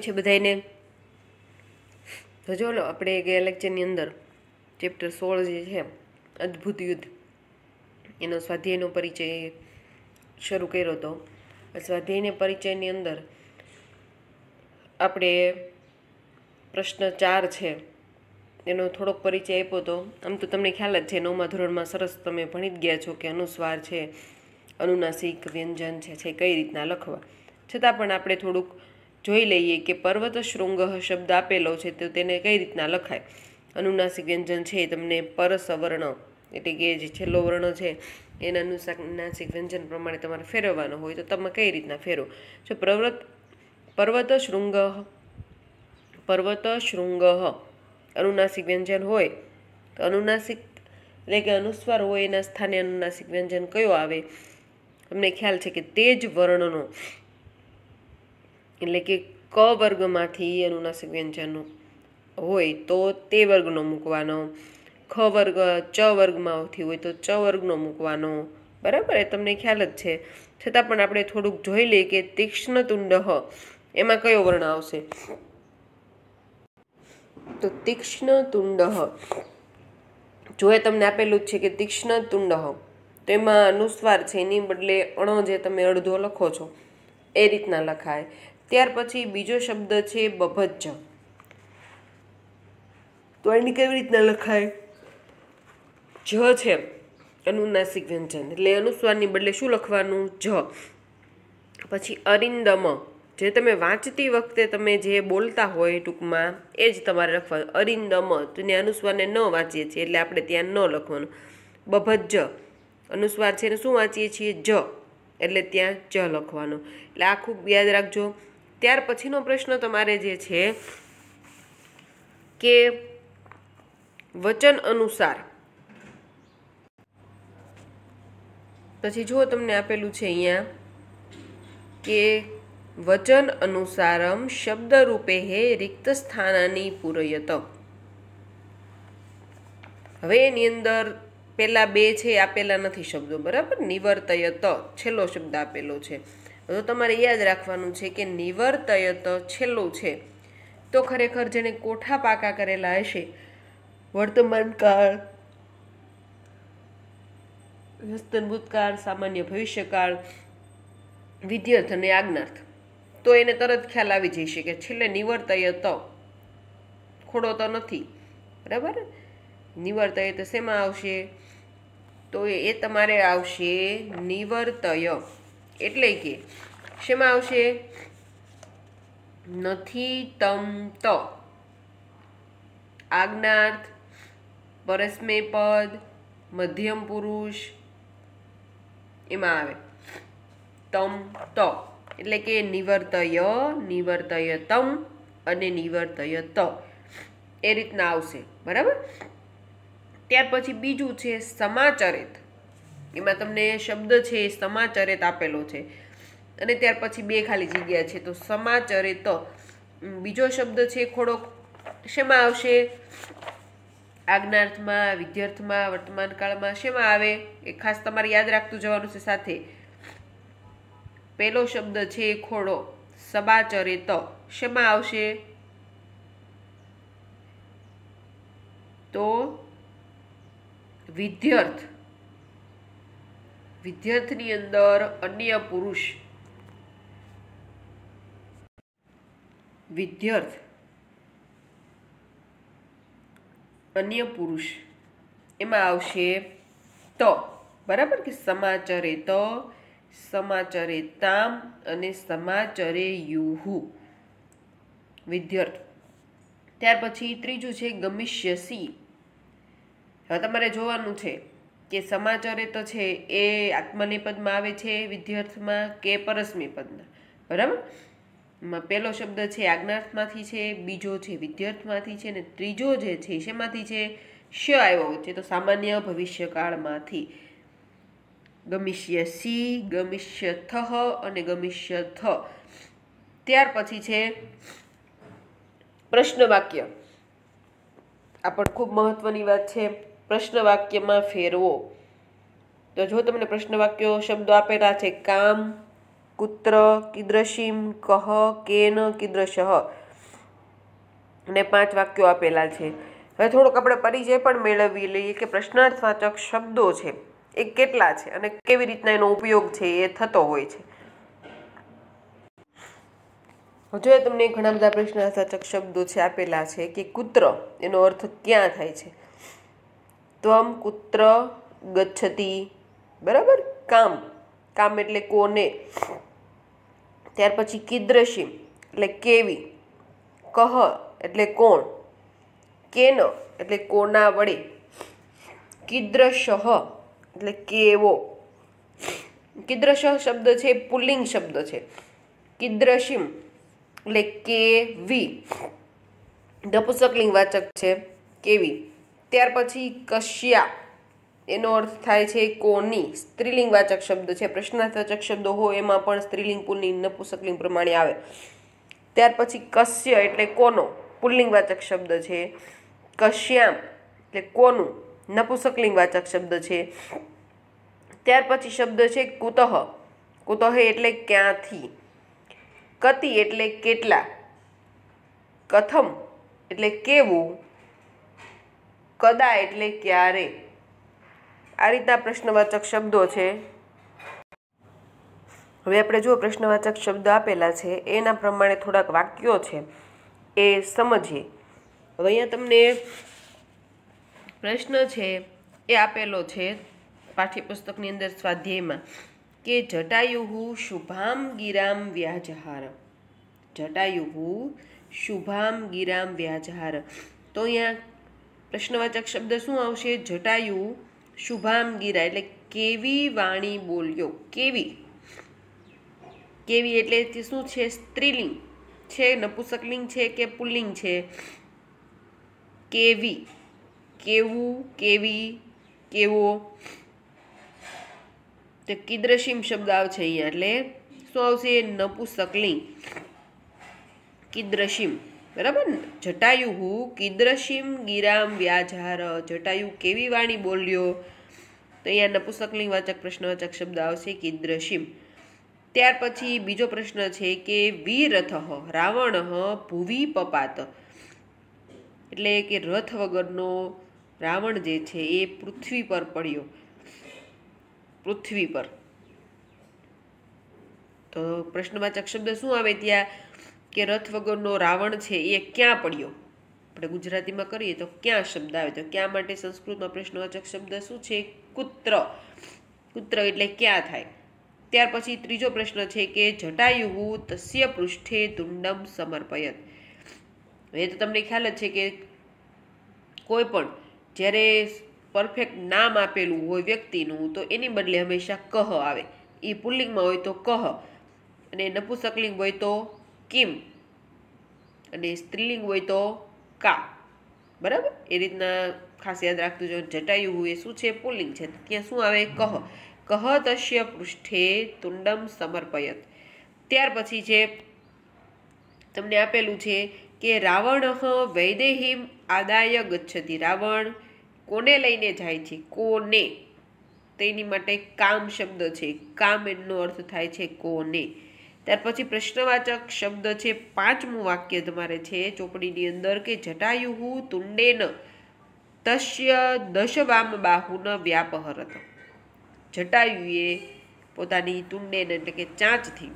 છે બધાને? તો જો લો, આપણે ગયા લેક્ચરની અંદર ચેપ્ટર 16 જે છે અદ્ભુત યુદ્ધ એનો સ્વાધ્યાયનો પરિચય શરૂ કર્યો હતો. સ્વાધ્યાયના પરિચયની અંદર આપણે પ્રશ્ન 4 છે એનો થોડોક પરિચય આપ્યો હતો. આમ તો તમને ખ્યાલ જ છે, 9મા ધોરણમાં સરસ તમે ભણી જ ગયા છો કે અનુસ્વાર છે, અનુનાસિક વ્યંજન છે કઈ રીતના લખવા. છતાં પણ આપણે થોડુંક જોઈ લઈએ કે પર્વત શૃંગ શબ્દ આપેલો છે તો તેને કઈ રીતના લખાય. અનુનાસિક વ્યંજન છે તમને પરસવર્ણ એટલે કે જે છેલ્લો વર્ણ છે એના અનુનાસિક વ્યંજન પ્રમાણે તમારે ફેરવવાનો હોય તો તમે કઈ રીતના ફેરવો. જો પર્વત શૃંગ અનુનાસિક વ્યંજન હોય તો અનુનાસિક એટલે કે અનુસ્વાર હોય એના સ્થાને અનુનાસિક વ્યંજન કયો આવે? તમને ખ્યાલ છે કે તે જ વર્ણનો એટલે કે ક વર્ગમાંથી અનુનાસિક વ્યંજન હોય તો તે વર્ગનો મૂકવાનો, ખ વર્ગ ચ વર્ગમાંથી હોય તો ચ વર્ગનો મૂકવાનો. બરાબર, એ તમને ખ્યાલ જ છે. છતાં પણ આપણે થોડુંક જોઈ લઈએ કે તીક્ષ્ણ તુંડ એમાં કયો વર્ણ આવશે. તો તીક્ષ્ણ તુંડ જો એ તમને આપેલું જ છે કે તીક્ષ્ણ તુંડ તો એમાં અનુસ્વાર છે એની બદલે અણો જે તમે અડધો લખો છો એ રીતના લખાય. ત્યાર પછી બીજો શબ્દ છે બભજ્જ. તો એની કેવી રીતના લખાય? જ છે અનુનાસિક વ્યંજન એટલે અનુસ્વારની બદલે શું લખવાનું? જ. પછી અરિંદમ જે તમે વાંચતી વખતે તમે જે બોલતા હોય ટૂંકમાં એ જ તમારે લખવાનું. અરિંદમ તેને અનુસ્વારને ન વાંચીએ છીએ એટલે આપણે ત્યાં ન લખવાનું. બભજ્જ અનુસ્વાર છે ને શું વાંચીએ છીએ? જ, એટલે ત્યાં જ લખવાનું. એટલે આ ખૂબ યાદ રાખજો. ત્યાર પછીનો પ્રશ્ન તમારે જે છે કે વચન અનુસાર. પછી જુઓ તમને આપેલું છે અહીંયા કે વચન અનુસારમ શબ્દ રૂપે હે રિક્ત સ્થાનાની પૂરયત. હવે એની અંદર પેલા બે છે આપેલા નથી શબ્દો, બરાબર. નિવર્તયત છેલ્લો શબ્દ આપેલો છે. તો તમારે યાદ રાખવાનું છે કે નિવર્તયત છેલ્લું છે તો ખરેખર જેને કોઠા પાકા કરેલા હશે વર્તમાન કાળ, હસ્તન ભૂતકાળ, સામાન્ય ભવિષ્યકાળ, વિધ્યર્થ અને આજ્ઞાર્થ, તો એને તરત ખ્યાલ આવી જશે કે છેલ્લે નિવર્તયત ખોડો તો નથી. બરાબર, નિવર્તયત શેમાં આવશે? તો એ તમારે આવશે નિવર્તય. એટલે કે શેમાં આવશે? નથી તમ ત, આજ્ઞાર્થ, પરસ્મૈ પદ, મધ્યમ પુરુષ એમાં આવે તમ ત. એટલે કે નિવર્તય, નિવર્તયતમ અને નિવર્તયત એ રીતના આવશે. બરાબર. ત્યાર પછી બીજું છે સમાચરિત. એમાં તમને શબ્દ છે એ સમાચરિત આપેલો છે અને ત્યાર પછી બે ખાલી જગ્યા છે. તો સમાચરિત બીજો શબ્દ છે થોડોક શેમાં આવશે? આજ્ઞાર્થમાં, વિધ્યર્થમાં, વર્તમાન કાળમાં શેમાં આવે એ ખાસ તમારે યાદ રાખતું જવાનું છે. સાથે પેલો શબ્દ છે ખોડો સબાચરિત શેમાં આવશે? તો વિધ્યર્થ. વિધ્યર્થની અંદર અન્ય પુરુષ, વિધ્યર્થ અન્ય પુરુષ એમાં આવશે ત. બરાબર, કે સમાચરે ત, સમાચરે તામ અને સમાચરે યુહુ વિધ્યર્થ. ત્યાર પછી ત્રીજું છે ગમિષ્યસી. હવે તમારે જોવાનું છે કે સમાચરે તો છે એ આત્મનેપદમાં આવે છે વિધ્યર્થમાં કે પરસ્મૈ પદમાં. બરાબર, પહેલો શબ્દ છે આજ્ઞાર્થમાંથી છે, બીજો છે વિધ્યર્થમાંથી છે અને ત્રીજો જે છે શેમાંથી છે? શ આવ્યો છે તો સામાન્ય ભવિષ્યકાળમાંથી. ગમિષ્યસી, ગમિષ્યથ અને ગમિષ્યથ. ત્યાર પછી છે પ્રશ્ન વાક્ય. આ પણ ખૂબ મહત્વની વાત છે. પ્રશ્ન વાક્યમાં ફેરવો. તો જો તમને પ્રશ્ન વાક્યો શબ્દો આપેલા છે કામ, कुत्र, कीदृशीं, कह, केन, कीदृशः અને 5 વાક્યો આપેલા છે। હવે થોડોક આપણે પરિચય પણ મેળવી લઈએ કે પ્રશ્નાર્થવાચક શબ્દો છે એ કેટલા છે અને કેવી રીતના એનો ઉપયોગ છે એ થતો હોય છે। જો તમને ઘણા બધા પ્રશ્નાર્થવાચક શબ્દો છે આપેલા છે કે કુત્ર એનો અર્થ ક્યાં થાય છે। ત્વમ કુત્ર ગચ્છતિ, બરાબર, કામ, કામ એટલે કોને। ત્યાર પછી કીદૃશી એટલે કેવી, કહ એટલે કોણ, કેન એટલે કોના વડે, કીદૃશઃ એટલે કેવો। કીદૃશ શબ્દ છે પુલ્લિંગ શબ્દ છે। કીદૃશીમ એટલે કેવી, નપુંસકલિંગ વાચક છે કેવી। ત્યાર પછી કશ્યા એનો અર્થ થાય છે કોની, સ્ત્રીલિંગ વાચક શબ્દ છે। પ્રશ્નાર્થવાચક શબ્દો હોય એમાં પણ સ્ત્રીલિંગ પુલ્લિંગ નપુંસકલિંગ પ્રમાણે આવે। ત્યાર પછી કશ્ય એટલે કોનો, પુલ્લિંગ વાચક શબ્દ છે। કશ્યામ એટલે કોનું, નપુંસકલિંગ વાચક શબ્દ છે। ત્યાર પછી શબ્દ છે કુતઃ, કુતઃ એટલે ક્યાંથી। કતિ એટલે કેટલા, કથમ એટલે કેવું, કદા એટલે ક્યારે। આ રીતના પ્રશ્નવાચક શબ્દો છે। હવે આપણે જો પ્રશ્નવાચક શબ્દ આપેલા છે એના પ્રમાણે થોડાક વાક્યો છે એ સમજીએ। હવે અહીંયા તમને પ્રશ્ન છે એ આપેલો છે પાઠ્યપુસ્તકની અંદર સ્વાધ્યાયમાં કે જટાયુઃ શુભામ ગિરામ વ્યાજહાર। જટાયુઃ શુભામ ગિરામ વ્યાજહાર। તો અહીંયા પ્રશ્નવાચક શબ્દ શું આવશે? જટાયુ શુભામ ગિરા એટલે કેવી વાણી બોલ્યો, કેવી, કેવી એટલે શું છે? સ્ત્રીલિંગ છે, નપુંસકલિંગ છે કે પુલ્લિંગ છે? કેવી, કેવું, કેવી, કેવો। તો કીદૃશીમ શબ્દ આવશે અહીંયા એટલે શું આવશે? નપુંસકલિંગ, કીદૃશીમ, બરાબર ને। જટાયુઃ કીદૃશીમ ગિરામ વ્યાજહાર, જટાયુ કેવી વાણી બોલ્યો, તો અહીંયા નપુંસકલિંગ વાચક પ્રશ્નવાચક શબ્દ આવશે કીદૃશીમ। ત્યાર પછી બીજો પ્રશ્ન છે કે વિરથઃ રાવણઃ ભુવિ પપાત, એટલે કે રથ વગરનો રાવણ જે છે એ પૃથ્વી પર પડ્યો, પૃથ્વી પર। તો પ્રશ્નવાચક શબ્દ શું આવે ત્યાં કે રથ વગરનો રાવણ છે એ ક્યાં પડ્યો। આપણે ગુજરાતીમાં કરીએ તો ક્યાં શબ્દ આવે, તો ક્યાં માટે સંસ્કૃતમાં પ્રશ્નવાચક શબ્દ શું છે? કુત્ર, કુત્ર એટલે ક્યાં થાય। ત્યાર પછી ત્રીજો પ્રશ્ન છે કે જટાયુઃ તસ્ય પૃષ્ઠે તુંડમ સમર્પયત। એ તો તમને ખ્યાલ જ છે કે કોઈ પણ જ્યારે પરફેક્ટ નામ આપેલું હોય વ્યક્તિનું તો એની બદલે હંમેશા કહ આવે। એ પુલ્લિંગમાં હોય તો કહ, અને નપુંસકલિંગ હોય તો કિમ, અને સ્ત્રીલિંગ હોય તો કા, બરાબર। એ રીતના ખાસ યાદ રાખતું જો જટાયુઃ એ શું છે? પુલ્લિંગ છે, ત્યાં શું આવે? કહ, કહ તસ્ય પૃષ્ઠે તુંડમ સમર્પયત। ત્યાર પછી છે તમને આપેલું છે કે રાવણઃ વૈદેહીમ આદાય ગચ્છતિ, રાવણ કોને લઈને જાય છે? કોને, તો એની માટે કામ શબ્દ છે, કામ એનો અર્થ થાય છે કોને। ત્યાર પછી પ્રશ્નવાચક શબ્દ છે પાંચમું વાક્ય તમારે છે ચોપડીની અંદર કે જટાયુઃ તુંડેન તસ્ય દશવામ બાહુન વ્યાપહરત। જટાયુએ પોતાની તુંડેન એટલે કે ચાંચથી,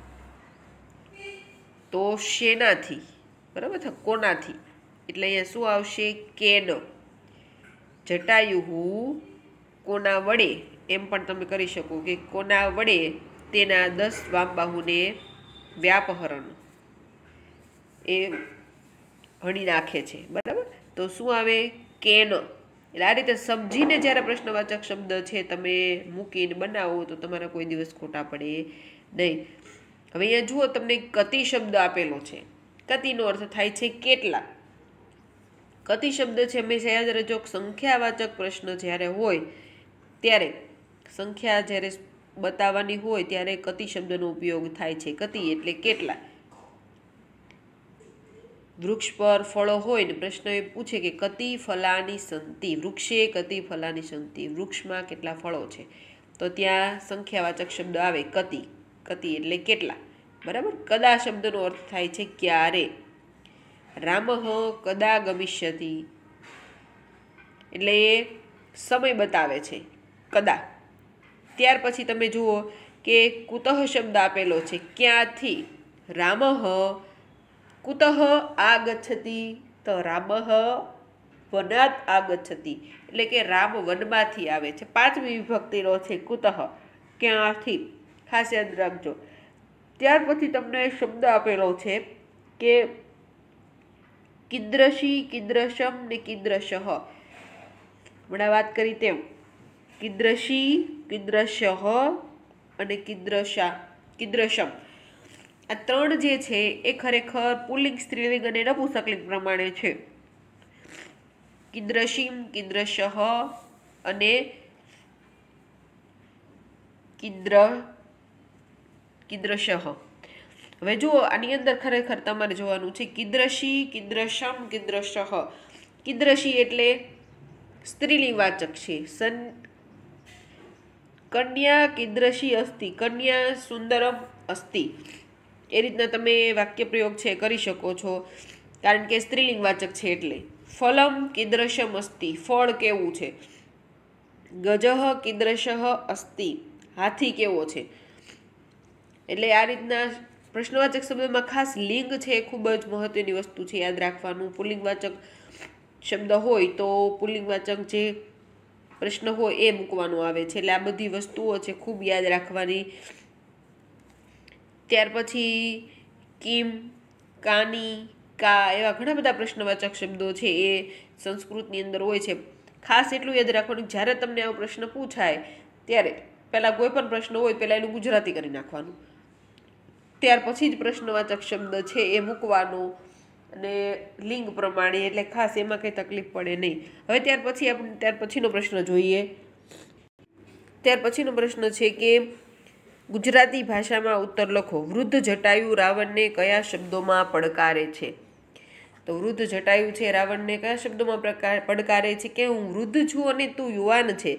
તો શેનાથી, બરાબર, કોનાથી, એટલે અહીંયા શું આવશે? કેન। જટાયુઃ કોના વડે, એમ પણ તમે કરી શકો કે કોના વડે તેના 10 વામબાહુને વ્યાપહરણ એ હણી નાખે છે, બરાબર। તો શું આવે? કેન। એટલે આ રીતે સમજીને જ્યારે પ્રશ્નવાચક શબ્દ છે તમે મૂકીને બનાવો તો તમારા કોઈ દિવસ ખોટા પડે નહીં। હવે અહીંયા જુઓ તમને કતિ શબ્દ આપેલો છે। કતિનો અર્થ થાય છે કેટલા। કતિ શબ્દ છે હંમેશા યાદ રાખજો, સંખ્યાવાચક પ્રશ્ન જ્યારે હોય ત્યારે, સંખ્યા જ્યારે બતાવવાની હોય ત્યારે કતિ શબ્દનો ઉપયોગ થાય છે। કતિ એટલે કેટલા। વૃક્ષ પર ફળો હોય ને પ્રશ્ન એ પૂછે કે કતિ ફલાની સંતિ, વૃક્ષે કતિ ફલાની સંતિ, વૃક્ષમાં કેટલા ફળો છે, તો ત્યાં સંખ્યાવાચક શબ્દ આવે કતિ, કતિ એટલે કેટલા, બરાબર. કદા શબ્દનો અર્થ થાય છે ક્યારે. રામઃ કદા ગમિષ્યતિ એટલે એ સમય બતાવે છે, કદા. ત્યાર પછી તમે જુઓ કે કુતઃ શબ્દ આપેલો છે, ક્યાંથી. રામઃ કુતઃ આગચ્છતિ, તો રામઃ વનાત આગચ્છતિ એટલે કે રામ વનમાંથી આવે છે. પાંચમી વિભક્તિનો છે કુતઃ, ક્યાંથી, ખાસ યાદ રાખજો. ત્યાર પછી તમને શબ્દ આપેલો છે કે કીદૃશી, કીદૃશમ ને કીદૃશઃ. હમણાં વાત કરી તેમ કીદૃશી, કીદૃશઃ અને કીદૃશમ આ ત્રણ જે છે એ ખરેખર પુલ્લિંગ, સ્ત્રીલિંગ અને નપુંસકલિંગ પ્રમાણે છે. કીદૃશીમ, કીદૃશઃ અને કીદૃશઃ. હવે જુઓ આની અંદર ખરેખર તમારે જોવાનું છે કીદૃશી, કીદૃશમ, કીદૃશઃ. કીદૃશી એટલે સ્ત્રીલિંગવાચક છે. કન્યા કીદૃશી અસ્તિ, કન્યા સુંદરમ અસ્તિ. એ રીતના તમે વાક્ય પ્રયોગ છે કરી શકો છો, કારણ કે સ્ત્રીલિંગવાચક છે એટલે. ફલમ કીદૃશમ અસ્તિ, ફળ કેવું છે. ગજઃ કીદૃશઃ અસ્તિ, હાથી કેવો છે. એટલે આ રીતના પ્રશ્નવાચક શબ્દમાં ખાસ લિંગ છે એ ખૂબ જ મહત્વની વસ્તુ છે, યાદ રાખવાનું. પુલ્લિંગવાચક શબ્દ હોય તો પુલ્લિંગવાચક જે પ્રશ્ન હોય એ મૂકવાનો આવે છે. એટલે આ બધી વસ્તુઓ છે ખૂબ યાદ રાખવાની. ત્યાર પછી કિમ, કાની, કા એવા ઘણા બધા પ્રશ્નવાચક શબ્દો છે એ સંસ્કૃતની અંદર હોય છે. ખાસ એટલું યાદ રાખવાનું, જ્યારે તમને આવો પ્રશ્ન પૂછાય ત્યારે પહેલાં કોઈ પણ પ્રશ્ન હોય પહેલાં એનું ગુજરાતી કરી નાખવાનું, ત્યાર પછી જ પ્રશ્નવાચક શબ્દ છે એ મૂકવાનો અને લિંગ પ્રમાણે. એટલે ખાસ એમાં કંઈ તકલીફ પડે નહીં. હવે ત્યાર પછીનો પ્રશ્ન જોઈએ. ત્યાર પછીનો પ્રશ્ન છે કે ગુજરાતી ભાષામાં ઉત્તર લખો. વૃદ્ધ જટાયુ રાવણને કયા શબ્દોમાં પડકારે છે. તો વૃદ્ધ જટાયુ છે રાવણને કયા શબ્દોમાં પડકારે છે કે હું વૃદ્ધ છું અને તું યુવાન છે,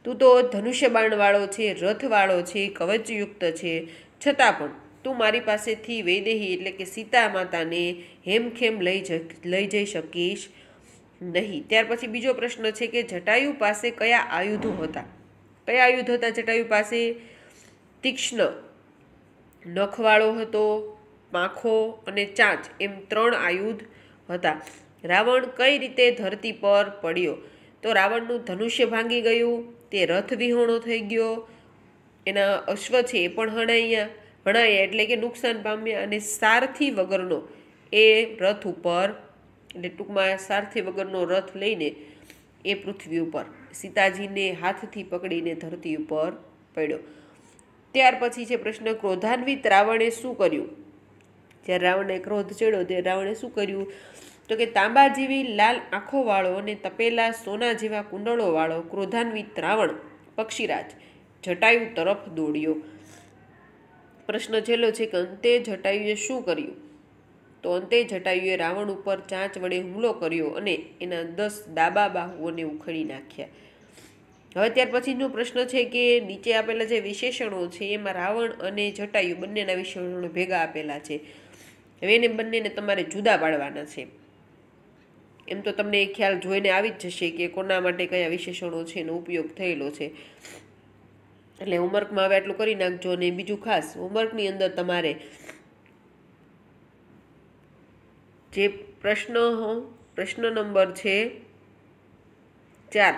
તું તો ધનુષ્ય બાણવાળો છે, રથવાળો છે, કવચયુક્ત છે, છતાં પણ તું મારી પાસેથી વૈદેહી એટલે કે સીતા માતાને હેમખેમ લઈ જઈ શકીશ નહીં. ત્યાર પછી બીજો પ્રશ્ન છે કે જટાયુ પાસે કયા આયુધો હતા. કયા આયુધ હતા જટાયુ પાસે. તીક્ષ્ણ નખવાળો હતો, પાંખો અને ચાંચ એમ 3 આયુધ હતા. રાવણ કઈ રીતે ધરતી પર પડ્યો. તો રાવણનું ધનુષ્ય ભાંગી ગયું, તે રથ વિહોણો થઈ ગયો, એના અશ્વ છે એ પણ હણાયા એટલે કે નુકસાન પામ્યા, અને સારથી વગરનો એ રથ ઉપર એટલે ટૂંકમાં સારથી વગરનો રથ લઈને એ પૃથ્વી ઉપર સીતાજીને હાથથી પકડીને ધરતી ઉપર પડ્યો. ત્યાર પછી છે પ્રશ્ન ક્રોધાન્વિત રાવણે શું કર્યું. જ્યારે રાવણને ક્રોધ ચડ્યો ત્યારે રાવણે શું કર્યું. તો કે તાંબા જેવી લાલ આંખોવાળો અને તપેલા સોના જેવા કુંડળોવાળો ક્રોધાન્વિત રાવણ પક્ષીરાજ જટાયુ તરફ દોડ્યો. પ્રશ્ન છેલ્લો છે કે અંતે જટાયુએ શું કર્યું. તો અંતે જટાયુએ રાવણ ઉપર ચાંચ વડે હુમલો કર્યો અને એના 10 ડાબા બાહુઓને ઉખેડી નાખ્યા. હવે ત્યાર પછીનો પ્રશ્ન છે કે નીચે આપેલા જે વિશેષણો છે એમાં રાવણ અને જટાયુ બંનેના વિશેષણો ભેગા આપેલા છે. હવે એને બંનેને તમારે જુદા પાડવાના છે. એમ તો તમને એ ખ્યાલ જોઈને આવી જ જશે કે કોના માટે કયા વિશેષણો છે એનો ઉપયોગ થયેલો છે. એટલે હોમવર્કમાં હવે આટલું કરી નાખજો. અને બીજું ખાસ હોમવર્કની અંદર તમારે જે પ્રશ્ન નંબર છે 4,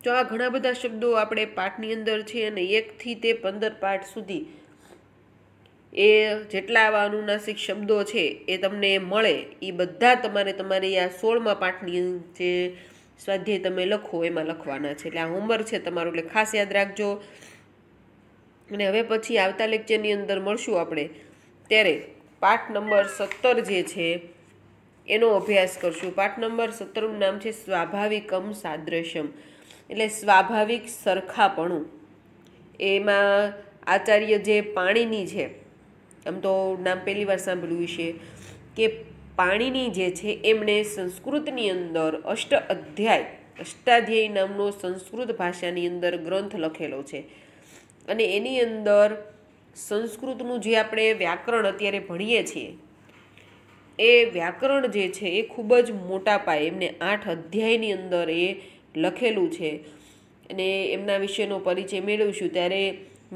જો આ ઘણા બધા શબ્દો આપણે પાઠની અંદર છે અને 1 થી તે 15 પાઠ સુધી એ જેટલા આવા અનુનાસિક શબ્દો છે એ તમને મળે એ બધા તમારે તમારી આ 16મા પાઠની જે સ્વાધ્યાય તમે લખો એમાં લખવાના છે. એટલે આ હોમવર્ક છે તમારું, એટલે ખાસ યાદ રાખજો. અને હવે પછી આવતા લેક્ચરની અંદર મળશું આપણે ત્યારે પાઠ નંબર 17 જે છે એનો અભ્યાસ કરશું. પાઠ નંબર 17નું નામ છે સ્વાભાવિકમ સાદૃશ્યમ એટલે સ્વાભાવિક સરખાપણું. એમાં આચાર્ય જે પાણીની છે, આમ તો નામ પહેલી વાર સાંભળ્યું છે કે પાણીની જે છે એમણે સંસ્કૃતની અંદર અષ્ટાધ્યાયી નામનો સંસ્કૃત ભાષાની અંદર ગ્રંથ લખેલો છે. અને એની અંદર સંસ્કૃતનું જે આપણે વ્યાકરણ અત્યારે ભણીએ છીએ એ વ્યાકરણ જે છે એ ખૂબ જ મોટા પાયે એમને 8 અધ્યાયની અંદર એ લખેલું છે અને એમના વિશેનો પરિચય મેળવીશું ત્યારે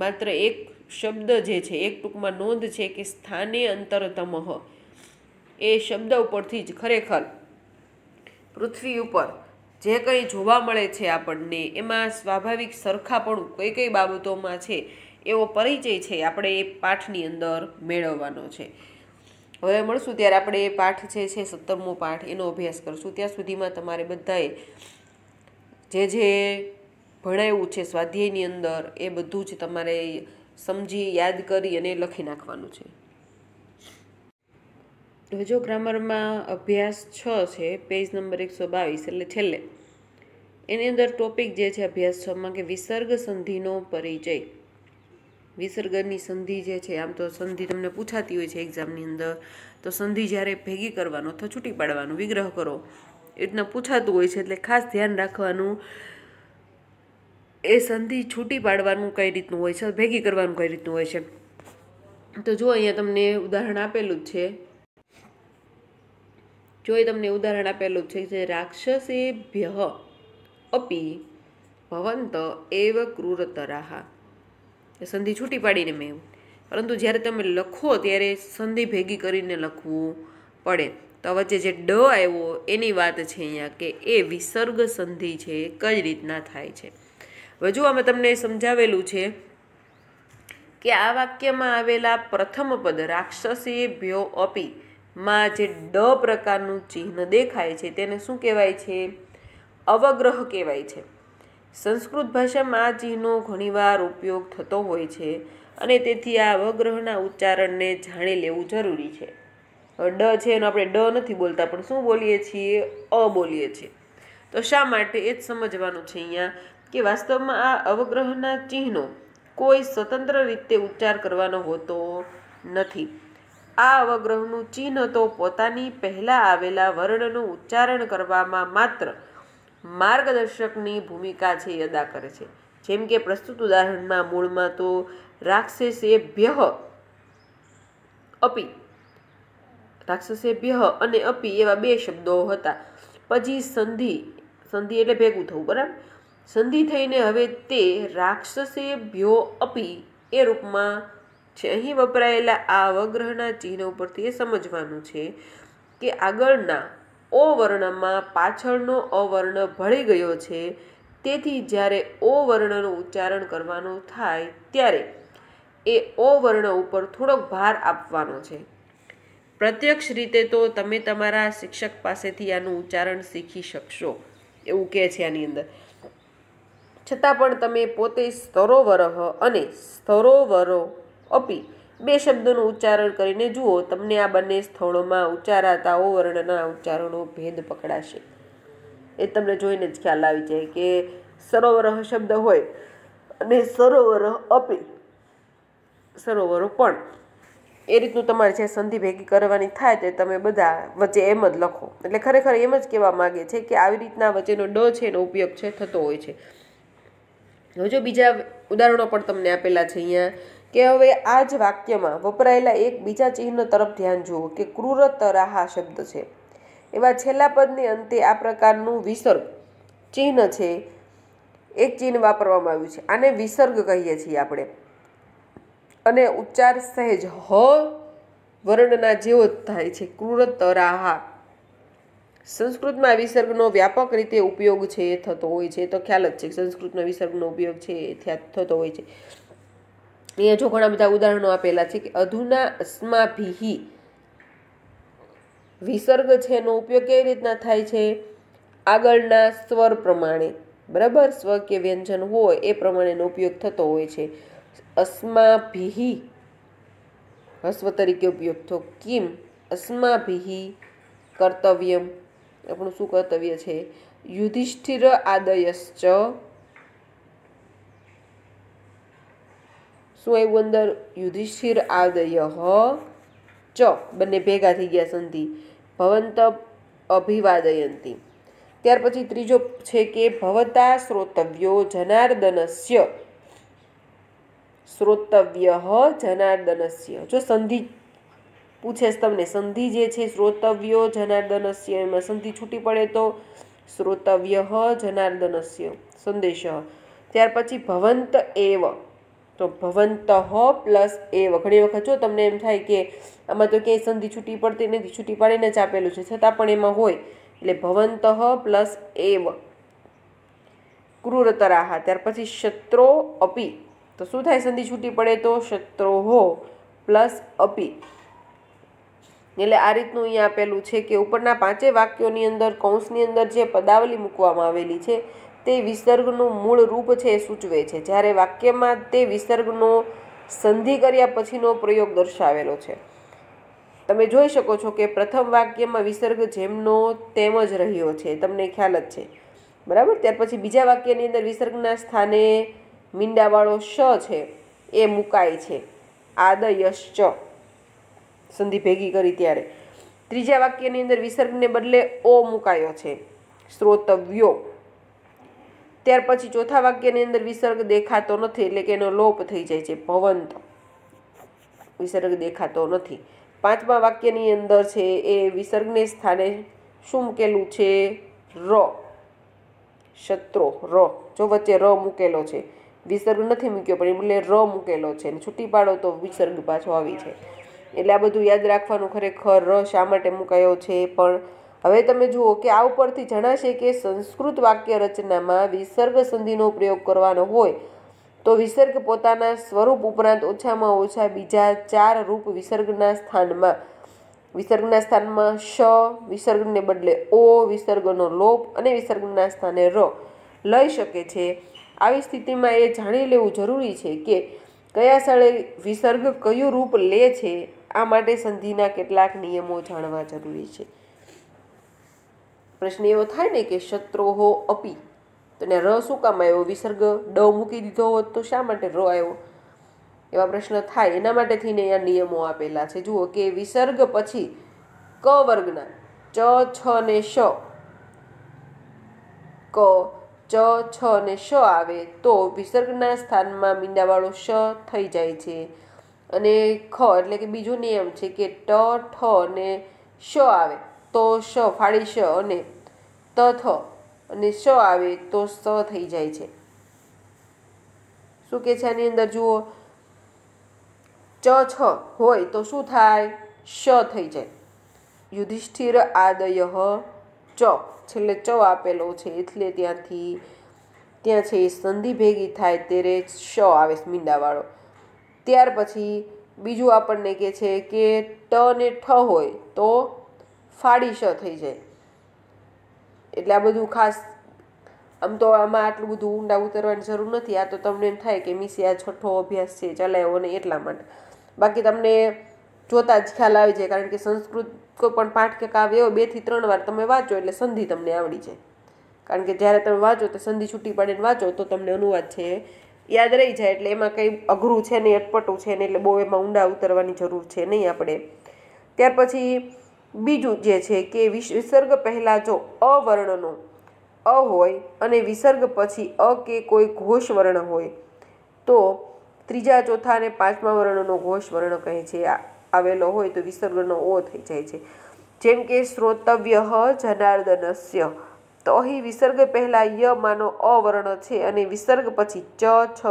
માત્ર એક શબ્દ જે છે, એક ટૂંકમાં નોંધ છે કે સ્થાને અંતરતમઃ, એ શબ્દ ઉપરથી જ ખરેખર પૃથ્વી ઉપર જે કંઈ જોવા મળે છે આપણને એમાં સ્વાભાવિક સરખાપણું કઈ કઈ બાબતોમાં છે એવો પરિચય છે આપણે એ પાઠની અંદર મેળવવાનો છે. હવે મળશું ત્યારે આપણે એ પાઠ છે 17મો પાઠ એનો અભ્યાસ કરશું. ત્યાં સુધીમાં તમારે બધાએ જે ભણાવ્યું છે સ્વાધ્યાયની અંદર એ બધું જ તમારે સમજી યાદ કરી અને લખી નાખવાનું છે. હવે જો ગ્રામરમાં અભ્યાસ 6 છે, પેજ નંબર 122 એટલે છેલ્લે એની અંદર ટોપિક જે છે અભ્યાસ 6માં કે વિસર્ગ સંધિનો પરિચય. વિસર્ગની સંધિ જે છે, આમ તો સંધિ તમને પૂછાતી હોય છે એક્ઝામની અંદર, તો સંધિ જ્યારે ભેગી કરવાનો અથવા છૂટી પાડવાનું, વિગ્રહ કરો એ રીતના પૂછાતું હોય છે, એટલે ખાસ ધ્યાન રાખવાનું એ સંધિ છૂટી પાડવાનું કઈ રીતનું હોય છે, ભેગી કરવાનું કઈ રીતનું હોય છે. તો જો અહીંયા તમને ઉદાહરણ આપેલું જ છે, જે રાક્ષસેભ્યઃ અપી ભવંત એવ ક્રૂરતરાહ. સંધિ છૂટી પાડીને મેં એવું, પરંતુ જ્યારે તમે લખો ત્યારે સંધિ ભેગી કરીને લખવું પડે. તો વચ્ચે જે ડ આવ્યો એની વાત છે અહીંયા કે એ વિસર્ગ સંધિ છે કઈ રીતના થાય છે. હવે જો અમે તમને સમજાવેલું છે કે આ વાક્યમાં આવેલા પ્રથમ પદ રાક્ષસેભ્યો અપી માં જે ડ પ્રકારનું ચિહ્ન દેખાય છે તેને શું કહેવાય છે? અવગ્રહ કહેવાય છે. સંસ્કૃત ભાષામાં આ ચિહ્નો ઘણીવાર ઉપયોગ થતો હોય છે અને તેથી આ અવગ્રહના ઉચ્ચારણને જાણી લેવું જરૂરી છે. ડ છે એનો આપણે ડ નથી બોલતા, પણ શું બોલીએ છીએ? અ બોલીએ છીએ. તો શા માટે એ જ સમજવાનું છે અહીંયા કે વાસ્તવમાં આ અવગ્રહના ચિહ્નો કોઈ સ્વતંત્ર રીતે ઉચ્ચાર કરવાનો હોતો નથી. આ અવગ્રહનું ચિહ્ન તો પોતાની પહેલા આવેલા વર્ણનું ઉચ્ચારણ કરવામાં માત્ર માર્ગદર્શકની ભૂમિકા છે એ અદા કરે છે. જેમ કે પ્રસ્તુત ઉદાહરણમાં મૂળમાં તો રાક્ષસેભ્યઃ અપી, રાક્ષસેભ્યઃ અને અપી એવા બે શબ્દો હતા. પછી સંધિ એટલે ભેગું થવું, બરાબર? સંધિ થઈને હવે તે રાક્ષસેભ્યો અપી એ રૂપમાં છે. અહીં વપરાયેલા આ અવગ્રહના ચિહ્ન ઉપરથી એ સમજવાનું છે કે આગળના ઓ વર્ણમાં પાછળનો અવર્ણ ભળી ગયો છે, તેથી જ્યારે ઓ વર્ણનું ઉચ્ચારણ કરવાનું થાય ત્યારે એ ઓ વર્ણ ઉપર થોડોક ભાર આપવાનો છે. પ્રત્યક્ષ રીતે તો તમે તમારા શિક્ષક પાસેથી આનું ઉચ્ચારણ શીખી શકશો એવું કહે છે આની અંદર. છતાં પણ તમે પોતે સ્તરોવરઃ અને સ્તરોવરો અપી બે શબ્દોનું ઉચ્ચારણ કરીને જુઓ, તમને આ બંને સ્થળોમાં ઉચ્ચારાતા ઓ વર્ણના ઉચ્ચારણો ભેદ પકડાશે. એ તમને જોઈને જ ખ્યાલ આવી જાય કે સરોવરઃ શબ્દ હોય અને સરોવરઃ અપી, સરોવરો પણ, એ રીતનું તમારે જે સંધિ ભેગી કરવાની થાય તે તમે બધા વચ્ચે એમ જ લખો. એટલે ખરેખર એમ જ કહેવા માગે છે કે આવી રીતના વચ્ચેનો ડ છે એનો ઉપયોગ છે થતો હોય છે. હવે જો બીજા ઉદાહરણો પણ તમને આપેલા છે અહીંયા કે હવે આ જ વાક્યમાં વપરાયેલા એક બીજા ચિહ્ન તરફ ધ્યાન જુઓ કે ક્રૂરતરાહ શબ્દ છે. એવા છેલ્લા પદની અંતે આ પ્રકારનું વિસર્ગ ચિહ્ન છે, એક ચિહ્ન વાપરવામાં આવ્યું છે. આને વિસર્ગ કહીએ છીએ આપણે, અને ઉચ્ચાર સહેજ હ વર્ણના જેવો જ થાય છે, ક્રૂરતરાહ. સંસ્કૃતમાં વિસર્ગનો વ્યાપક રીતે ઉપયોગ છે એ થતો હોય છે, તો ખ્યાલ જ છે સંસ્કૃતમાં વિસર્ગનો ઉપયોગ છે એ થતો હોય છે. અહીંયા જો ઘણા બધા ઉદાહરણો આપેલા છે કે અધુના અસ્માભિહિ, વિસર્ગ છે એનો ઉપયોગ કેવી રીતના થાય છે? આગળના સ્વર પ્રમાણે, બરાબર? સ્વ કે વ્યંજન હોય એ પ્રમાણેનો ઉપયોગ થતો હોય છે. અસ્માભિહિ હસ્વ તરીકે ઉપયોગ થતો. કિમ અસ્માભિહિ કર્તવ્યમ, આપણું શું કર્તવ્ય છે? યુધિષ્ઠિર આદયશ્ચ, શું આવ્યું અંદર? યુધિષ્ઠિર આદયઃ ચ, બંને ભેગા થઈ ગયા સંધિ. ભવંત અભિવાદયંતી. ત્યાર પછી ત્રીજો છે કે ભવતા શ્રોતવ્યો જનાર્દનસ્ય શ્રોતવ્ય જનાર્દનસ્ય. જો સંધિ પૂછે તમને, સંધિ જે છે શ્રોતવ્યો જનાર્દનસ્ય, એમાં સંધિ છૂટી પડે તો શ્રોતવ્ય જનાર્દનસ્ય સંદેશ. ત્યાર પછી ભવંત એવ, તો ભવંત પ્લસ એવ. ઘણી વખત જો તમને એમ થાય કે આમાં તો ક્યાંય સંધિ છૂટી પડતી નથી, છૂટી પાડીને જ આપેલું છે, છતાં પણ એમાં હોય, એટલે ભવંત પ્લસ એવ ક્રૂરતરાહ. ત્યાર પછી શત્રો અપી, તો શું થાય સંધિ છૂટી પડે તો શત્રોહો પ્લસ અપી. એટલે આ રીતનું અહીંયા આપેલું છે કે ઉપરના 5 વાક્યોની અંદર કૌંસની અંદર જે પદાવલી મૂકવામાં આવેલી છે તે વિસર્ગનું મૂળ રૂપ છે એ સૂચવે છે, જ્યારે વાક્યમાં તે વિસર્ગનો સંધિ કર્યા પછીનો પ્રયોગ દર્શાવેલો છે. તમે જોઈ શકો છો કે પ્રથમ વાક્યમાં વિસર્ગ જેમનો તેમ જ રહ્યો છે, તમને ખ્યાલ જ છે, બરાબર. ત્યાર પછી બીજા વાક્યની અંદર વિસર્ગના સ્થાને મીંડાવાળો શ છે એ મુકાય છે, આદયશ્ચ સંધિ ભેગી કરી ત્યારે. ત્રીજા વાક્યની અંદર વિસર્ગને બદલે ઓ મુકાયો છે, શ્રોતવ્યો. ત્યાર પછી ચોથા વાક્યની અંદર વિસર્ગ દેખાતો નથી, એટલે કે એનો લોપ થઈ જાય છે, ભવંત, વિસર્ગ દેખાતો નથી. પાંચમા વાક્યની અંદર છે એ વિસર્ગને સ્થાને શું મૂકેલું છે, ર, શત્રો, ર. જો વચ્ચે ર મૂકેલો છે, વિસર્ગ નથી મૂક્યો પણ એટલે ર મૂકેલો છે, છૂટી પાડો તો વિસર્ગ પાછો આવી છે. એટલે આ બધું યાદ રાખવાનું, ખરેખર ર શા માટે મુકાયો છે. પણ હવે તમે જુઓ કે આ ઉપરથી જણાશે કે સંસ્કૃત વાક્ય રચનામાં વિસર્ગ સંધિનો પ્રયોગ કરવાનો હોય તો વિસર્ગ પોતાના સ્વરૂપ ઉપરાંત ઓછામાં ઓછા બીજા 4 રૂપ વિસર્ગના સ્થાનમાં શ, વિસર્ગને બદલે ઓ, વિસર્ગનો લોપ અને વિસર્ગના સ્થાને ર લઈ શકે છે. આવી સ્થિતિમાં એ જાણી લેવું જરૂરી છે કે કયા સ્થળે વિસર્ગ કયું રૂપ લે છે. આ માટે સંધિના કેટલાક નિયમો જાણવા જરૂરી છે. પ્રશ્ન એવો થાય ને કે શત્રોહો અપી, તો એને ર શું કામ આવ્યો, વિસર્ગ ડ મૂકી દીધો હોત તો શા માટે ર આવ્યો, એવા પ્રશ્ન થાય. એના માટે થઈને અહીંયા નિયમો આપેલા છે. જુઓ કે વિસર્ગ પછી ક વર્ગના ચ, છ ને શ, ક, ચ, છ ને શ આવે તો વિસર્ગના સ્થાનમાં મીંડાવાળો શ થઈ જાય છે. અને ખ એટલે કે બીજો નિયમ છે કે ટ, ઠ ને શ આવે તો શ ફાળી શ, અને ત, થ અને શ આવે તો સ થઈ જાય છે. શું કે છે આની અંદર જુઓ, ચ, છ હોય તો શું થાય, શ થઈ જાય. યુધિષ્ઠિર આદય ચ, છેલ્લે ચ આપેલો છે એટલે ત્યાં છે સંધિ ભેગી થાય ત્યારે શ આવે મીંડાવાળો. ત્યાર પછી બીજું આપણને કહે છે કે ટ ને ઠ હોય તો ફાડી શ થઈ જાય. એટલે આ બધું ખાસ, આમ તો આમાં આટલું બધું ઊંડા ઉતરવાની જરૂર નથી. આ તો તમને એમ થાય કે મિસે આ 6થો અભ્યાસ છે ચલાવ્યો ને એટલા માટે. બાકી તમને જોતા જ ખ્યાલ આવી જાય, કારણ કે સંસ્કૃત કોઈ પણ પાઠ કે કાવ્ય એવો 2 થી 3 વાર તમે વાંચો એટલે સંધિ તમને આવડી જાય. કારણ કે જ્યારે તમે વાંચો તો સંધિ છૂટી પાડીને વાંચો તો તમને અનુવાદ છે યાદ રહી જાય. એટલે એમાં કંઈ અઘરું છે નહીં, અટપટું છે નહીં, એટલે બહુ એમાં ઊંડા ઉતરવાની જરૂર છે નહીં આપણે. ત્યાર પછી બીજું જે છે કે વિસર્ગ પહેલાં જો અવર્ણનો અ હોય અને વિસર્ગ પછી અ કે કોઈ ઘોષ વર્ણ હોય તો ત્રીજા, ચોથા અને પાંચમા વર્ણનો ઘોષ વર્ણ કહે છે આવેલો હોય તો વિસર્ગનો ઓ થઈ જાય છે. જેમ કે શ્રોતવ્ય જનાર્દનસ્ય, તો અહીં વિસર્ગ પહેલાં ય માનો અવર્ણ છે અને વિસર્ગ પછી ચ, છ,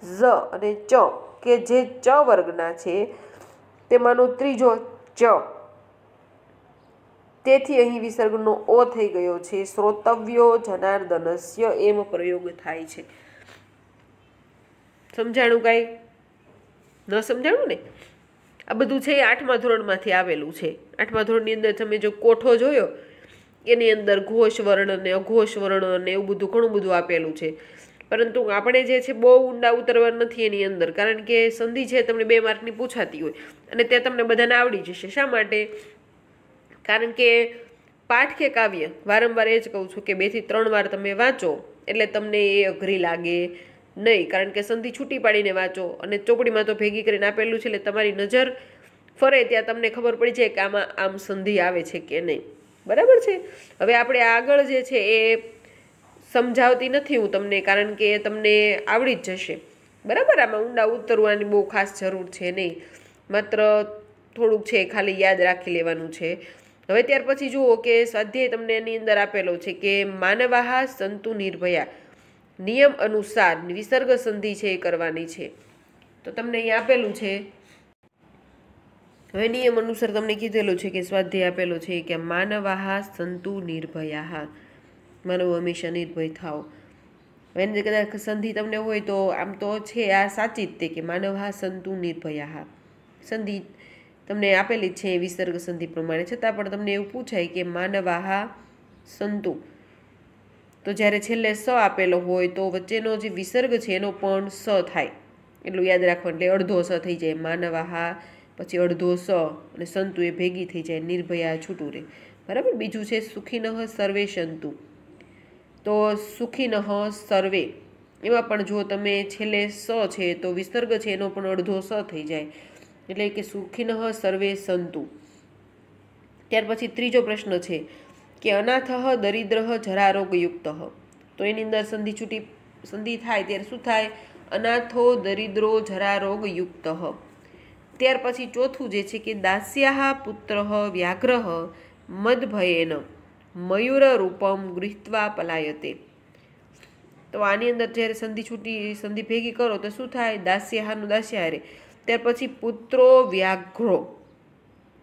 ઝ અને ચ કે જે ચ વર્ગના છે તેમાંનો ત્રીજો ચ, તેથી અહીં વિસર્ગનો ઓ થઈ ગયો છે. શ્રોતવ્યો જનાર્દનસ્ય એમ પ્રયોગ થાય છે. સમજાણું કાંઈ? ન સમજાણું ને? આ બધું છે એ 8મા ધોરણમાંથી આવેલું છે. 8મા ધોરણની અંદર તમે જો કોઠો જોયો એની અંદર ઘોષ વર્ણ ને અઘોષ વર્ણ ને એવું બધું ઘણું બધું આપેલું છે. પરંતુ આપણે જે છે બહુ ઊંડા ઉતરવા નથી એની અંદર, કારણ કે સંધિ છે તમને 2 માર્કની પૂછાતી હોય અને તે તમને બધાને આવડી જશે. શા માટે? કારણ કે પાઠ કે કાવ્ય વારંવાર એ જ કહું છું કે 2 થી 3 વાર તમે વાંચો એટલે તમને એ અઘરી લાગે નહીં, કારણ કે સંધિ છૂટી પાડીને વાંચો અને ચોપડીમાં તો ભેગી કરીને આપેલું છે એટલે તમારી નજર ફરે ત્યાં તમને ખબર પડી જાય કે આમાં આમ સંધિ આવે છે કે નહીં. બરાબર છે? હવે આપણે આગળ જે છે એ સમજાવતી નથી હું તમને, કારણ કે તમને આવડી જ જશે. બરાબર, આમાં ઊંડા ઉતરવાની બહુ ખાસ જરૂર છે નહીં, માત્ર થોડુંક છે ખાલી યાદ રાખી લેવાનું છે. હવે ત્યાર પછી જુઓ કે સ્વાધ્યાય તમને એની અંદર આપેલો છે કે માનવાહા સંતુ નિર્ભયા, નિયમ અનુસાર વિસર્ગ સંધિ છે એ કરવાની છે. તો તમને અહીં આપેલું છે, હવે નિયમ અનુસાર તમને કીધેલું છે કે સ્વાધ્યાય આપેલો છે કે માનવાહા સંતુ નિર્ભયા, માનવ હંમેશા નિર્ભય થાવ. એની કદાચ સંધિ તમને હોય તો આમ તો છે આ સાચી જ તે કે માનવહા સંતુ નિર્ભયા, સંધિ તમને આપેલી છે વિસર્ગ સંધિ પ્રમાણે, છતાં પણ તમને એવું પૂછાય કે માનવાહા સંતુ, તો જ્યારે છેલ્લે સ આપેલો હોય તો વચ્ચેનો જે વિસર્ગ છે એનો પણ સ થાય, એટલું યાદ રાખવાનું. એટલે અડધો સ થઈ જાય, માનવાહા પછી અડધો સ અને સંતુ એ ભેગી થઈ જાય, નિર્ભયા છૂટું રહે. બરાબર. બીજું છે સુખીનઃ સર્વે સંતુ, તો સુખીનઃ સર્વે, એમાં પણ જો તમે છેલ્લે સ છે તો વિસર્ગ છે એનો પણ અડધો સ થઈ જાય, એટલે કે સુખીનઃ સર્વે સંતુ. ત્યાર પછી ત્રીજો પ્રશ્ન છે કે અનાથઃ દરિદ્રઃ જરારોગયુક્ત, તો એની અંદર સંધિ છૂટી સંધિ થાય ત્યારે શું થાય? અનાથો દરિદ્રો જરારોગયુક્ત. ત્યાર પછી ચોથું જે છે કે દાસ્યાહ પુત્ર વ્યાઘ્રઃ મદભયેન મયુર રૂપમ ગૃહીત્વા પલાયતે. તો આની અંદર જ્યારે સંધિ છૂટી સંધિ ભેગી કરો તો શું થાય? દાસ્યાહાનું દાસ્યા રે, ત્યાર પછી પુત્રો વ્યાઘ્રો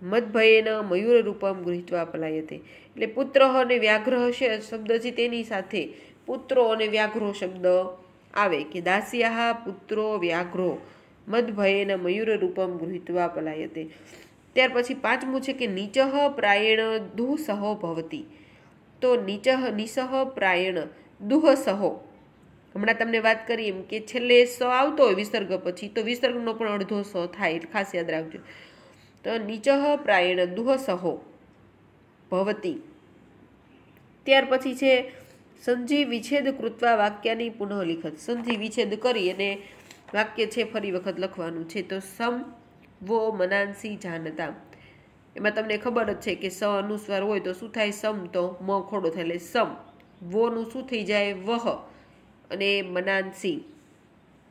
મદભયેન મયુર રૂપમ ગૃહીત્વા પલાયતે. એટલે પુત્ર અને વ્યાઘ્ર હશે શબ્દ છે તેની સાથે પુત્રો અને વ્યાઘ્રો શબ્દ આવે કે દાસ્યાહ પુત્રો વ્યાઘ્રો મદભયેન મયુર રૂપમ ગૃહીત્વા પલાયતે. ત્યાર પછી પાંચમું છે કે નીચઃ પ્રાયેણ દુઃસહો ભવતી, તો નીચઃ નિસહ પ્રાયણ દુઃસહો, હમણાં તમને વાત કરી એમ કે છેલ્લે સ આવતો હોય વિસર્ગ પછી તો વિસર્ગનો પણ અડધો સ થાય, ખાસ યાદ રાખજો. તો નીચઃ પ્રાયણ દુઃસહો ભવતી. ત્યાર પછી છે સંધિ વિચ્છેદ કૃત્વા વાક્યાની પુનઃલિખત, સંધિ વિચ્છેદ કરી અને વાક્ય છે ફરી વખત લખવાનું છે. તો સમ વો મનાંસી જાનતા, એમાં તમને ખબર જ છે કે સ અનુસ્વાર હોય તો શું થાય? સમ, તો મ ખોડો થાય એટલે સમ. વોનું શું થઈ જાય? વહ, અને મનાંસી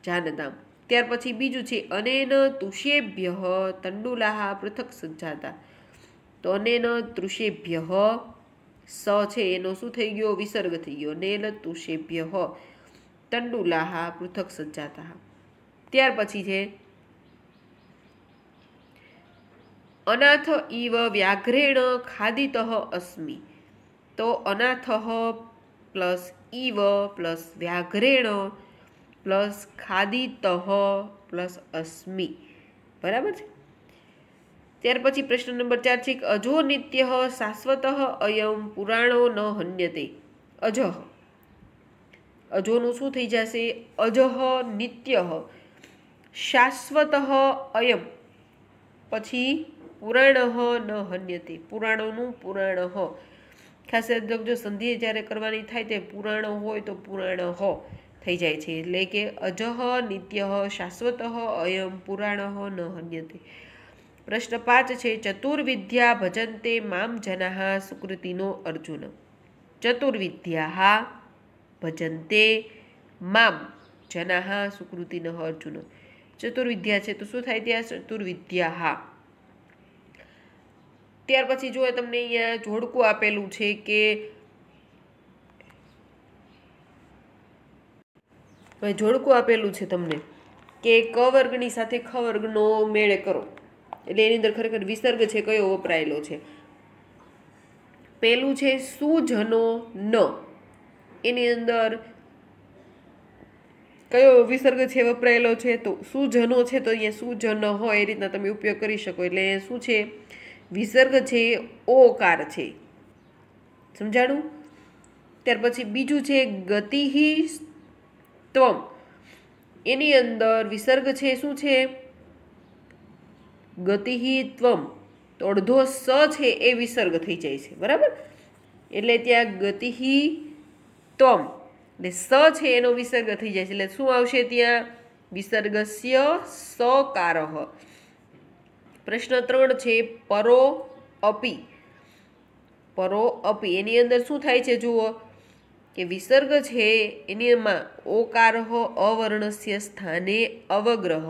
જાનતા. ત્યાર પછી બીજું છે અનેન તુષેભ્ય તંડુલાહ પૃથક સજ્જાતા, તો અનેન તૃષેભ્ય સ છે એનો શું થઈ ગયો? વિસર્ગ થઈ ગયો. નેલ તુષેભ્ય તંડુલાહ પૃથક સજ્જાતા. ત્યાર પછી છે અનાથ ઇવ વ્યાઘ્રેણ ખાદિતઃ અસ્મિ, તો અનાથઃ પ્લસ ઇવ પ્લસ વ્યાઘ્રેણ પ્લસ ખાદિતઃ પ્લસ અસ્મિ. બરાબર છે. ત્યાર પછી પ્રશ્ન નંબર 4 છે અજો નિત્ય શાશ્વત અયમ પુરાણો ન હન્યતે. અજહ, અજોનું શું થઈ જશે? અજહ નિત્ય શાશ્વત અયમ, પછી પુરાણ ન હન્યતે, પુરાણોનું પુરાણ. ખાસ યાદ રાખજો, સંધિ જ્યારે કરવાની થાય તે પુરાણ હોય તો પુરાણ થઈ જાય છે, એટલે કે અજહ નિત્ય શાશ્વત અયમ પુરાણ ન હન્યતે. પ્રશ્ન 5 છે ચતુર્વિદ્યા ભજન્તે મામ જનાઃ સુકૃતિનો અર્જુન. ચતુર્વિદ્યા ભજન્તે મામ જનાઃ સુકૃતિનો અર્જુન. ચતુર્વિદ્યા છે તો શું થાય ત્યાં? ચતુર્વિદ્યા. ત્યાર પછી જો તમને અહીંયા જોડકું આપેલું છે કે જોડકું આપેલું છે તમને કે ક વર્ગની સાથે ખ વર્ગનો મેળ કરો, એટલે એની અંદર ખરેખર વિસર્ગ છે કયો વપરાયેલો છે? પેલું છે સુજનો ન, એની અંદર કયો વિસર્ગ છે વપરાયેલો છે? તો સુજનો છે તો અહીંયા સુજન હોય એ રીતના તમે ઉપયોગ કરી શકો. એટલે શું છે? વિસર્ગ છે ઓકાર છે. સમજાણું? ત્યાર પછી બીજું છે ગતિહિ ત્વમ, એની અંદર વિસર્ગ છે શું છે? ગતિહિ ત્વમ, તો અડધો સ છે એ વિસર્ગ થઈ જાય છે. બરાબર, એટલે ત્યાં ગતિહિ ત્વમ એટલે સ છે એનો વિસર્ગ થઈ જાય છે, એટલે શું આવશે ત્યાં? વિસર્ગસ્ય સકારઃ. પ્રશ્ન 3 છે પરો અપી. પરો અપી, એની અંદર શું થાય છે જુઓ કે વિસર્ગ છે એમાં ઓકારઃ અવર્ણસ્ય સ્થાને અવગ્રહ,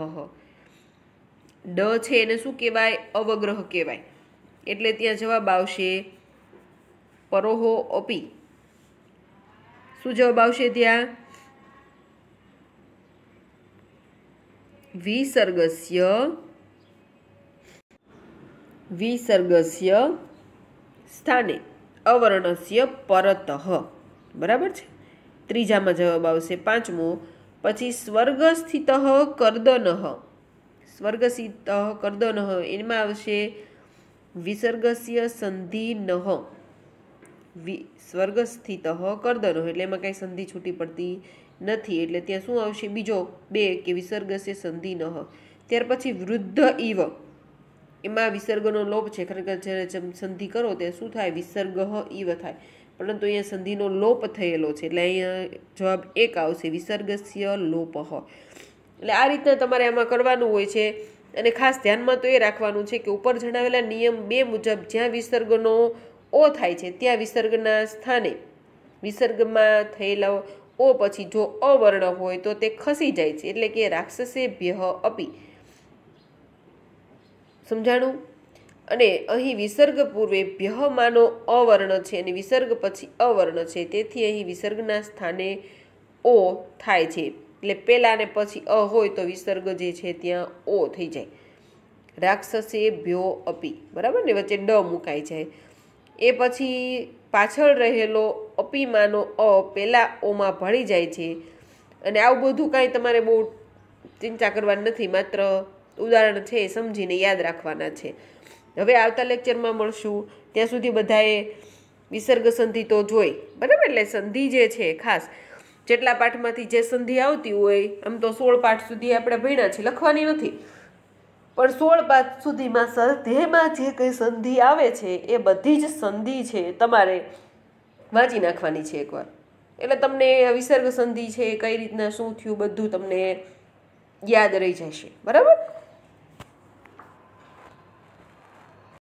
ડ છે એને શું કહેવાય? અવગ્રહ કહેવાય. એટલે ત્યાં જવાબ આવશે પરોહો અપી. શું જવાબ આવશે ત્યાં? વિસર્ગસ્ય સ્થાને અવર્ણસ્ય પરતઃ. બરાબર છે. ત્રીજામાં જવાબ આવશે પાંચમો. પછી સ્વર્ગસ્થિત કર્દનઃ, સ્વર્ગસ્થિત કર્દનઃ એમાં આવશે વિસર્ગસ્ય સંધિનઃ. સ્વર્ગસ્થિત કર્દનઃ એટલે એમાં કાંઈ સંધિ છૂટી પડતી નથી, એટલે ત્યાં શું આવશે? બીજો 2 કે વિસર્ગસ્ય સંધિનઃ. ત્યાર પછી વૃદ્ધ ઇવ, એમાં વિસર્ગનો લોપ છે. ખરેખર જ્યારે સંધિ કરો ત્યારે શું થાય? વિસર્ગ ઇવ થાય, પરંતુ અહીંયા સંધિનો લોપ થયેલો છે એટલે અહીંયા જવાબ 1 આવશે, વિસર્ગસ્ય લોપઃ. એટલે આ રીતના તમારે આમાં કરવાનું હોય છે. અને ખાસ ધ્યાનમાં તો એ રાખવાનું છે કે ઉપર જણાવેલા નિયમ 2 મુજબ જ્યાં વિસર્ગનો ઓ થાય છે ત્યાં વિસર્ગના સ્થાને વિસર્ગમાં થયેલા ઓ પછી જો અવર્ણ હોય તો તે ખસી જાય છે, એટલે કે રાક્ષસેભ્યઃ અપી. સમજાણું? અને અહીં વિસર્ગ પૂર્વે ભ્યહમાનો અવર્ણ છે અને વિસર્ગ પછી અવર્ણ છે, તેથી અહીં વિસર્ગના સ્થાને ઓ થાય છે. એટલે પહેલા ને પછી અ હોય તો વિસર્ગ જે છે ત્યાં ઓ થઈ જાય. રાક્ષસેભ્યો અપી. બરાબર ને? વચ્ચે ડ મુકાઈ જાય. એ પછી પાછળ રહેલો અપીમાનો અ પહેલા ઓમાં ભળી જાય છે. અને આવું બધું કાંઈ તમારે બહુ ચિંતા કરવાની નથી, માત્ર ઉદાહરણ છે એ સમજીને યાદ રાખવાના છે. હવે આવતા લેક્ચરમાં મળશું. ત્યાં સુધી બધાએ વિસર્ગ સંધિ તો જોઈ. બરાબર? એટલે સંધિ જે છે ખાસ જેટલા પાઠમાંથી જે સંધિ આવતી હોય, આમ તો 16 પાઠ સુધી આપણે ભણ્યા છે, લખવાની નથી, પણ 16 પાઠ સુધીમાં સ્વાધ્યાયમાં જે કંઈ સંધિ આવે છે એ બધી જ સંધિ છે તમારે વાંચી નાખવાની છે એકવાર. એટલે તમને વિસર્ગ સંધિ છે કઈ રીતના શું થયું બધું તમને યાદ રહી જશે. બરાબર?